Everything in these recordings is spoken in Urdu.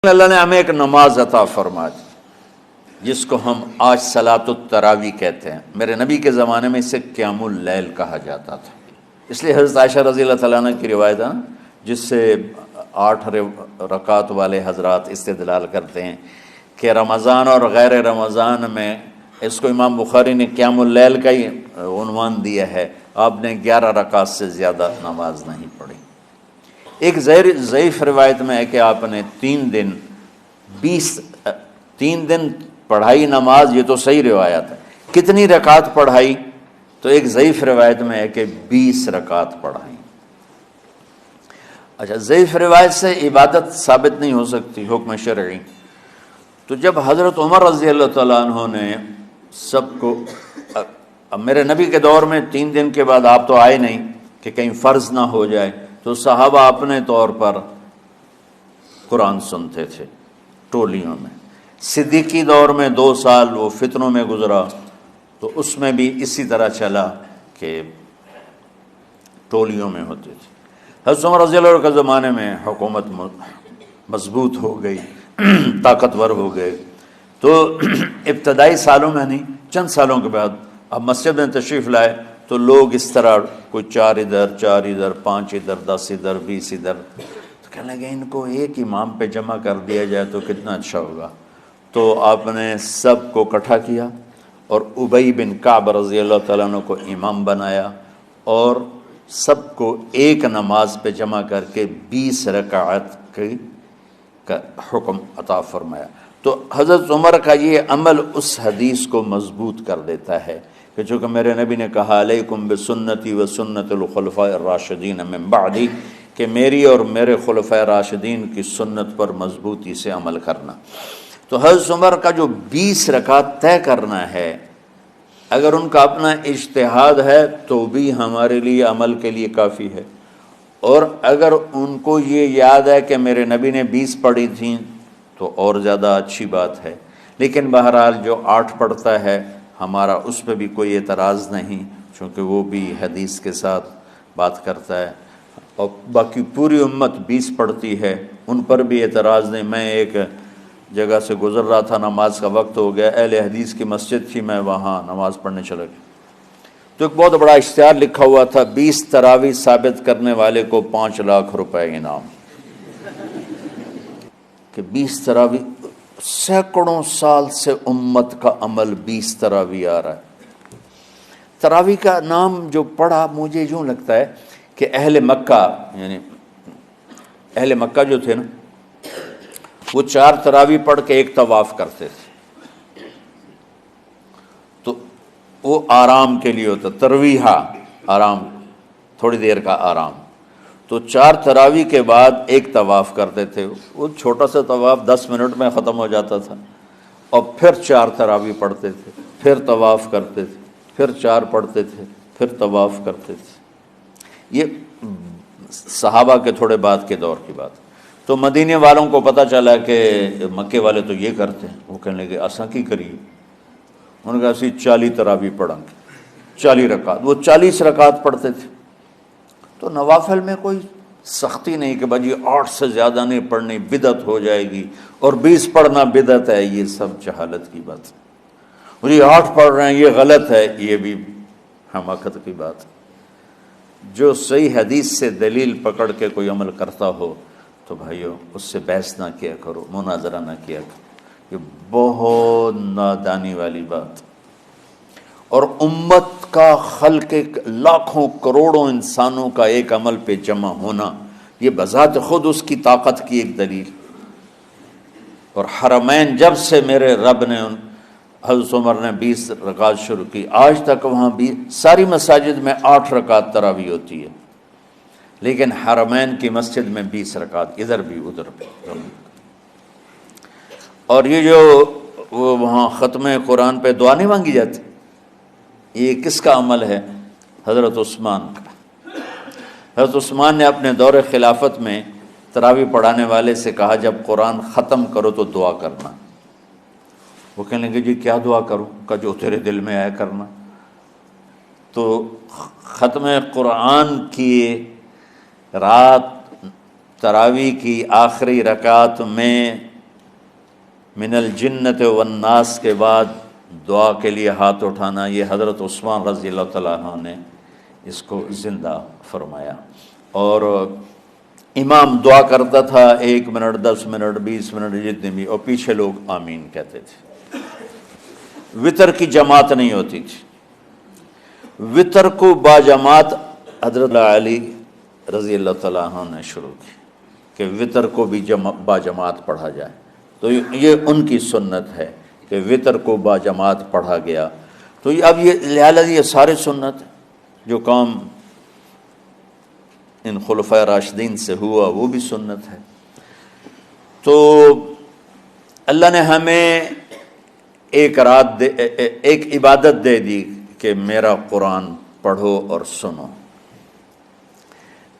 اللہ نے ہمیں ایک نماز عطا فرما دی جس کو ہم آج صلاۃ التراویح کہتے ہیں۔ میرے نبی کے زمانے میں اسے قیام اللیل کہا جاتا تھا، اس لیے حضرت عائشہ رضی اللہ تعالیٰ عنہ کی روایت ہے جس سے 8 رکعت والے حضرات استدلال کرتے ہیں کہ رمضان اور غیر رمضان میں اس کو امام بخاری نے قیام اللیل کا ہی عنوان دیا ہے۔ آپ نے 11 رکعت سے زیادہ نماز نہیں پڑھی۔ ایک ضعیف روایت میں ہے کہ آپ نے 3 دن پڑھائی نماز، یہ تو صحیح روایت ہے۔ کتنی رکعت پڑھائی؟ تو ایک ضعیف روایت میں ہے کہ 20 رکعت پڑھائی۔ اچھا، ضعیف روایت سے عبادت ثابت نہیں ہو سکتی حکم شرعی۔ تو جب حضرت عمر رضی اللہ تعالیٰ عنہ نے سب کو، اب میرے نبی کے دور میں 3 دن کے بعد آپ تو آئے نہیں کہ کہیں فرض نہ ہو جائے، تو صحابہ اپنے طور پر قرآن سنتے تھے ٹولیوں میں۔ صدیقی دور میں 2 سال وہ فتنوں میں گزرا، تو اس میں بھی اسی طرح چلا کہ ٹولیوں میں ہوتے تھے۔ حضرت عمر رضی اللہ عنہ کے زمانے میں حکومت مضبوط ہو گئی، طاقتور ہو گئے، تو ابتدائی سالوں میں نہیں، چند سالوں کے بعد اب مسجد میں تشریف لائے تو لوگ اس طرح کوئی 4 ادھر 4 ادھر 5 ادھر 10 ادھر 20 ادھر، تو کہنے لگے ان کو ایک امام پہ جمع کر دیا جائے تو کتنا اچھا ہوگا۔ تو آپ نے سب کو اکٹھا کیا اور ابی بن کعب رضی اللہ تعالیٰ عنہ کو امام بنایا اور سب کو ایک نماز پہ جمع کر کے 20 رکعت کا حکم عطا فرمایا۔ تو حضرت عمر کا یہ عمل اس حدیث کو مضبوط کر دیتا ہے کہ چونکہ میرے نبی نے کہا علیکم بسنتی و سنت الخلفاء الراشدین من بعدی، کہ میری اور میرے خلفاء راشدین کی سنت پر مضبوطی سے عمل کرنا۔ تو حضرت عمر کا جو 20 رکعت طے کرنا ہے، اگر ان کا اپنا اجتہاد ہے تو بھی ہمارے لیے عمل کے لیے کافی ہے، اور اگر ان کو یہ یاد ہے کہ میرے نبی نے 20 پڑھی تھیں تو اور زیادہ اچھی بات ہے۔ لیکن بہرحال جو 8 پڑھتا ہے ہمارا اس پہ بھی کوئی اعتراض نہیں، چونکہ وہ بھی حدیث کے ساتھ بات کرتا ہے، اور باقی پوری امت 20 پڑھتی ہے، ان پر بھی اعتراض نہیں۔ میں ایک جگہ سے گزر رہا تھا، نماز کا وقت ہو گیا، اہل حدیث کی مسجد تھی، میں وہاں نماز پڑھنے چلا گیا تو ایک بہت بڑا اشتہار لکھا ہوا تھا، 20 تراویح ثابت کرنے والے کو 5 لاکھ روپے انعام۔ کہ 20 تراویح، سینکڑوں سال سے امت کا عمل 20 تراویح آ رہا ہے۔ تراویح کا نام جو پڑھا مجھے یوں لگتا ہے کہ اہل مکہ، یعنی اہل مکہ جو تھے نا، وہ 4 تراویح پڑھ کے ایک طواف کرتے تھے، تو وہ آرام کے لیے ہوتا، ترویحہ آرام، تھوڑی دیر کا آرام۔ تو 4 تراویح کے بعد ایک طواف کرتے تھے، وہ چھوٹا سا طواف 10 منٹ میں ختم ہو جاتا تھا، اور پھر 4 تراویح پڑھتے تھے، پھر طواف کرتے تھے، پھر 4 پڑھتے تھے، پھر طواف کرتے تھے۔ یہ صحابہ کے تھوڑے بعد کے دور کی بات۔ تو مدینے والوں کو پتہ چلا کہ مکے والے تو یہ کرتے ہیں، وہ کہنے لگے اساں کی کریے؟ انہوں نے کہا اسی 40 تراویح پڑھیں گے، 40 رکعت، وہ 40 رکعت پڑھتے تھے۔ تو نوافل میں کوئی سختی نہیں کہ بھائی 8 سے زیادہ نہیں پڑھنی، بدعت ہو جائے گی، اور 20 پڑھنا بدعت ہے، یہ سب جہالت کی بات ہے۔ اور یہ 8 پڑھ رہے ہیں یہ غلط ہے، یہ بھی حماقت کی بات ہے۔ جو صحیح حدیث سے دلیل پکڑ کے کوئی عمل کرتا ہو تو بھائیو اس سے بحث نہ کیا کرو، مناظرہ نہ کیا کرو، یہ بہت نادانی والی بات۔ اور امت کا خلق، لاکھوں کروڑوں انسانوں کا ایک عمل پہ جمع ہونا، یہ بذات خود اس کی طاقت کی ایک دلیل۔ اور حرمین جب سے میرے رب نے، حضرت عمر نے 20 رکعت شروع کی، آج تک وہاں بھی ساری مساجد میں 8 رکعت تراویح ہوتی ہے، لیکن حرمین کی مسجد میں 20 رکعت، ادھر بھی ادھر بھی۔ اور یہ جو وہاں ختم قرآن پہ دعا نہیں مانگی جاتی، یہ کس کا عمل ہے؟ حضرت عثمان کا۔ حضرت عثمان نے اپنے دور خلافت میں تراویح پڑھانے والے سے کہا جب قرآن ختم کرو تو دعا کرنا۔ وہ کہنے لگے جی کیا دعا کروں؟ کہ جو تیرے دل میں آیا کرنا۔ تو ختم قرآن کی رات تراویح کی آخری رکعت میں من الجنت والناس کے بعد دعا کے لیے ہاتھ اٹھانا، یہ حضرت عثمان رضی اللہ تعالیٰ عنہ نے اس کو زندہ فرمایا۔ اور امام دعا کرتا تھا 1 منٹ 10 منٹ 20 منٹ جتنے بھی، اور پیچھے لوگ آمین کہتے تھے۔ وطر کی جماعت نہیں ہوتی تھی، وطر کو باجماعت حضرت علی رضی اللہ تعالیٰ عنہ نے شروع کی کہ وطر کو بھی باجماعت پڑھا جائے، تو یہ ان کی سنت ہے کہ وطر کو باجماعت پڑھا گیا۔ تو اب یہ لہٰذا یہ سارے سنت جو کام ان خلفۂ راشدین سے ہوا وہ بھی سنت ہے۔ تو اللہ نے ہمیں ایک عبادت دے دی کہ میرا قرآن پڑھو اور سنو۔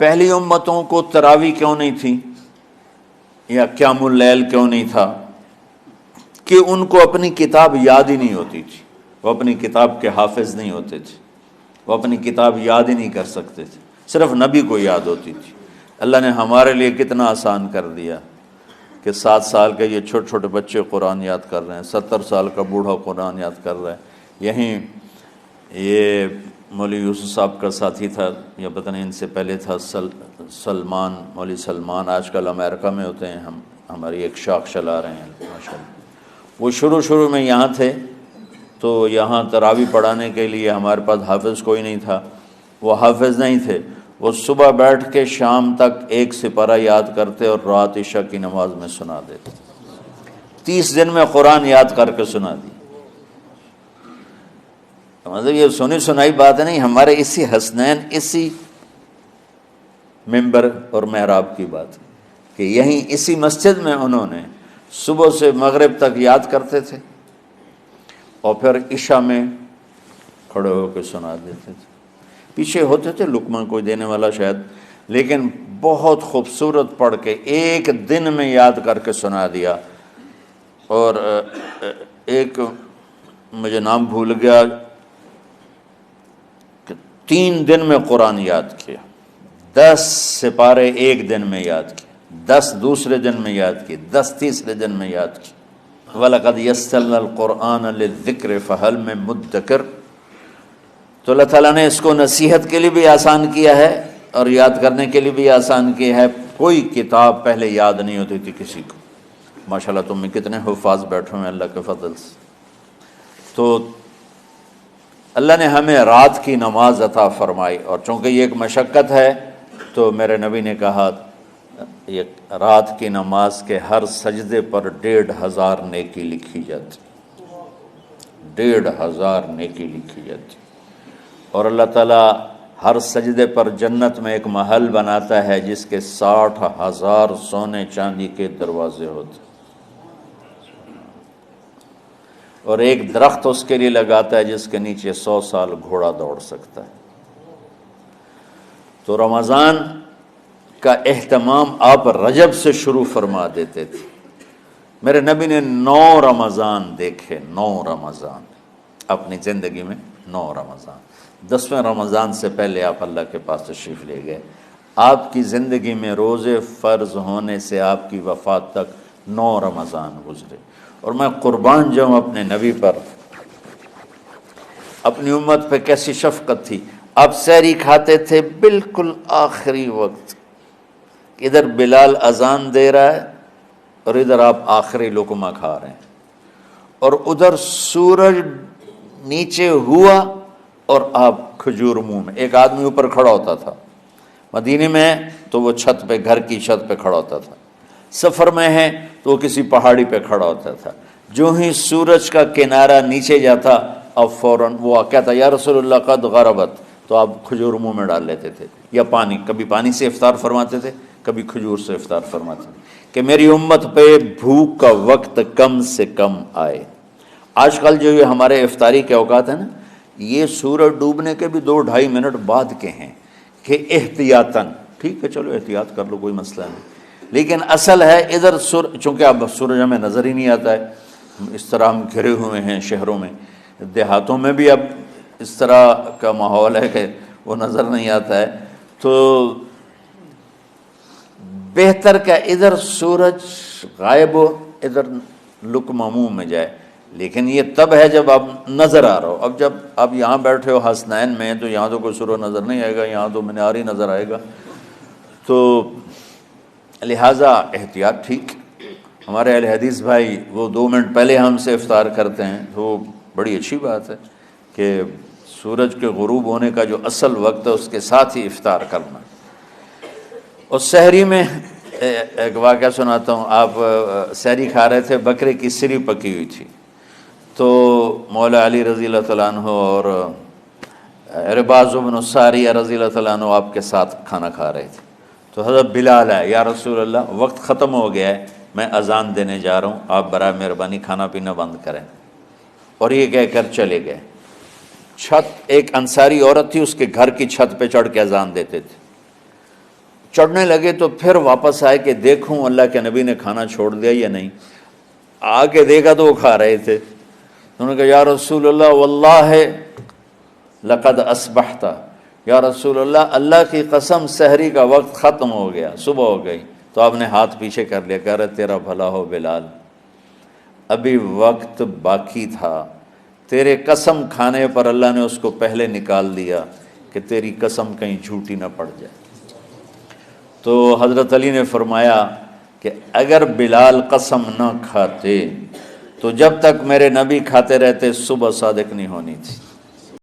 پہلی امتوں کو تراویح کیوں نہیں تھی یا قیام اللیل کیوں نہیں تھا؟ کہ ان کو اپنی کتاب یاد ہی نہیں ہوتی تھی، وہ اپنی کتاب کے حافظ نہیں ہوتے تھے، وہ اپنی کتاب یاد ہی نہیں کر سکتے تھے، صرف نبی کو یاد ہوتی تھی۔ اللہ نے ہمارے لیے کتنا آسان کر دیا کہ 7 سال کے یہ چھوٹے چھوٹے بچے قرآن یاد کر رہے ہیں، 70 سال کا بوڑھا قرآن یاد کر رہا ہے۔ یہیں یہ مولوی یوسف صاحب کا ساتھی تھا، یا پتہ نہیں ان سے پہلے تھا، سلمان، مولوی سلمان، آج کل امریکہ میں ہوتے ہیں، ہماری ایک شاخ چلا رہے ہیں ماشاءاللہ۔ وہ شروع میں یہاں تھے، تو یہاں تراویح پڑھانے کے لیے ہمارے پاس حافظ کوئی نہیں تھا، وہ حافظ نہیں تھے، وہ صبح بیٹھ کے شام تک 1 سپارہ یاد کرتے اور رات عشاء کی نماز میں سنا دیتے۔ 30 دن میں قرآن یاد کر کے سنا دی۔ مطلب یہ سنی سنائی بات نہیں، ہمارے اسی حسنین، اسی ممبر اور محراب کی بات کہ یہیں اسی مسجد میں انہوں نے صبح سے مغرب تک یاد کرتے تھے اور پھر عشاء میں کھڑے ہو کے سنا دیتے تھے۔ پیچھے ہوتے تھے لقمہ کوئی دینے والا شاید، لیکن بہت خوبصورت پڑھ کے 1 دن میں یاد کر کے سنا دیا۔ اور ایک مجھے نام بھول گیا کہ 3 دن میں قرآن یاد کیا، 10 سپارے 1 دن میں یاد کیے، 10 دوسرے دن میں یاد کیے، 10 تیسرے دن میں یاد کیے۔ وَلَقَدْ يَسَّرْنَا الْقُرْآنَ لِلذِّكْرِ فَهَلْ مِن مُدَّكِرٍ۔ تو اللہ تعالیٰ نے اس کو نصیحت کے لیے بھی آسان کیا ہے اور یاد کرنے کے لیے بھی آسان کیا ہے۔ کوئی کتاب پہلے یاد نہیں ہوتی تھی کسی کو، ماشاءاللہ تم میں کتنے حفاظ بیٹھے ہوئے اللہ کے فضل سے۔ تو اللہ نے ہمیں رات کی نماز عطا فرمائی، اور چونکہ یہ ایک مشقت ہے تو میرے نبی نے کہا یہ رات کی نماز کے ہر سجدے پر 1500 نیکی لکھی جاتی، 1500 نیکی لکھی جاتی۔ اور اللہ تعالیٰ ہر سجدے پر جنت میں ایک محل بناتا ہے جس کے 60,000 سونے چاندی کے دروازے ہوتے، اور ایک درخت اس کے لیے لگاتا ہے جس کے نیچے 100 سال گھوڑا دوڑ سکتا ہے۔ تو رمضان کا اہتمام آپ رجب سے شروع فرما دیتے تھے۔ میرے نبی نے 9 رمضان دیکھے، 9 رمضان اپنی زندگی میں، 9 رمضان۔ 10ویں رمضان سے پہلے آپ اللہ کے پاس تشریف لے گئے۔ آپ کی زندگی میں روزے فرض ہونے سے آپ کی وفات تک 9 رمضان گزرے، اور میں قربان جاؤں اپنے نبی پر، اپنی امت پہ کیسی شفقت تھی۔ آپ سحری کھاتے تھے بالکل آخری وقت، ادھر بلال اذان دے رہا ہے اور ادھر آپ آخری لقمہ کھا رہے ہیں، اور ادھر سورج نیچے ہوا اور آپ کھجور منہ میں۔ ایک آدمی اوپر کھڑا ہوتا تھا مدینے میں تو وہ چھت پہ، گھر کی چھت پہ کھڑا ہوتا تھا، سفر میں ہے تو وہ کسی پہاڑی پہ کھڑا ہوتا تھا۔ جو ہی سورج کا کنارہ نیچے جاتا اب فوراً وہ کہتا یا رسول اللہ قد غربت، تو آپ کھجور منہ میں ڈال لیتے تھے، یا پانی، کبھی پانی سے افطار فرماتے تھے، کبھی کھجور سے افطار فرماتے تھے، کہ میری امت پہ بھوک کا وقت کم سے کم آئے۔ آج کل جو یہ ہمارے افطاری کے اوقات ہیں نا، یہ سورج ڈوبنے کے بھی 2-2.5 منٹ بعد کے ہیں کہ احتیاطاً، ٹھیک ہے چلو احتیاط کر لو کوئی مسئلہ نہیں، لیکن اصل ہے ادھر چونکہ اب سورج ہمیں نظر ہی نہیں آتا ہے، اس طرح ہم گھرے ہوئے ہیں شہروں میں، دیہاتوں میں بھی اب اس طرح کا ماحول ہے کہ وہ نظر نہیں آتا ہے، تو بہتر کہ ادھر سورج غائب ہو، ادھر لقمہ منہ میں جائے، لیکن یہ تب ہے جب آپ نظر آ رہا ہو۔ اب جب آپ یہاں بیٹھے ہو حسنین میں تو یہاں تو کوئی سورہ نظر نہیں آئے گا، یہاں تو منار ہی نظر آئے گا، تو لہٰذا احتیاط ٹھیک۔ ہمارے اہل حدیث بھائی وہ 2 منٹ پہلے ہم سے افطار کرتے ہیں، تو بڑی اچھی بات ہے کہ سورج کے غروب ہونے کا جو اصل وقت ہے اس کے ساتھ ہی افطار کرنا۔ اور سحری میں ایک واقعہ سناتا ہوں، آپ سحری کھا رہے تھے، بکرے کی سری پکی ہوئی تھی، تو مولا علی رضی اللہ تعالیٰ عنہ اور عرباض بن ساریہ رضی اللہ تعالیٰ عنہ آپ کے ساتھ کھانا کھا رہے تھے، تو حضرت بلال ہے، یا رسول اللہ وقت ختم ہو گیا ہے، میں اذان دینے جا رہا ہوں، آپ برائے مہربانی کھانا پینا بند کریں۔ اور یہ کہہ کر چلے گئے۔ چھت، ایک انصاری عورت تھی، اس کے گھر کی چھت پہ چڑھ کے اذان دیتے تھے۔ چڑھنے لگے تو پھر واپس آئے کہ دیکھوں اللہ کے نبی نے کھانا چھوڑ دیا یا نہیں۔ آ کے دیکھا تو وہ کھا رہے تھے۔ انہوں نے کہا یا رسول اللہ واللہ لقد اصبحت، یا رسول اللہ اللہ کی قسم سحری کا وقت ختم ہو گیا، صبح ہو گئی۔ تو آپ نے ہاتھ پیچھے کر لیا، کہہ رہے تیرا بھلا ہو بلال، ابھی وقت باقی تھا، تیرے قسم کھانے پر اللہ نے اس کو پہلے نکال دیا کہ تیری قسم کہیں جھوٹی نہ پڑ جائے۔ تو حضرت علی نے فرمایا کہ اگر بلال قسم نہ کھاتے تو جب تک میرے نبی کھاتے رہتے صبح صادق نہیں ہونی تھی۔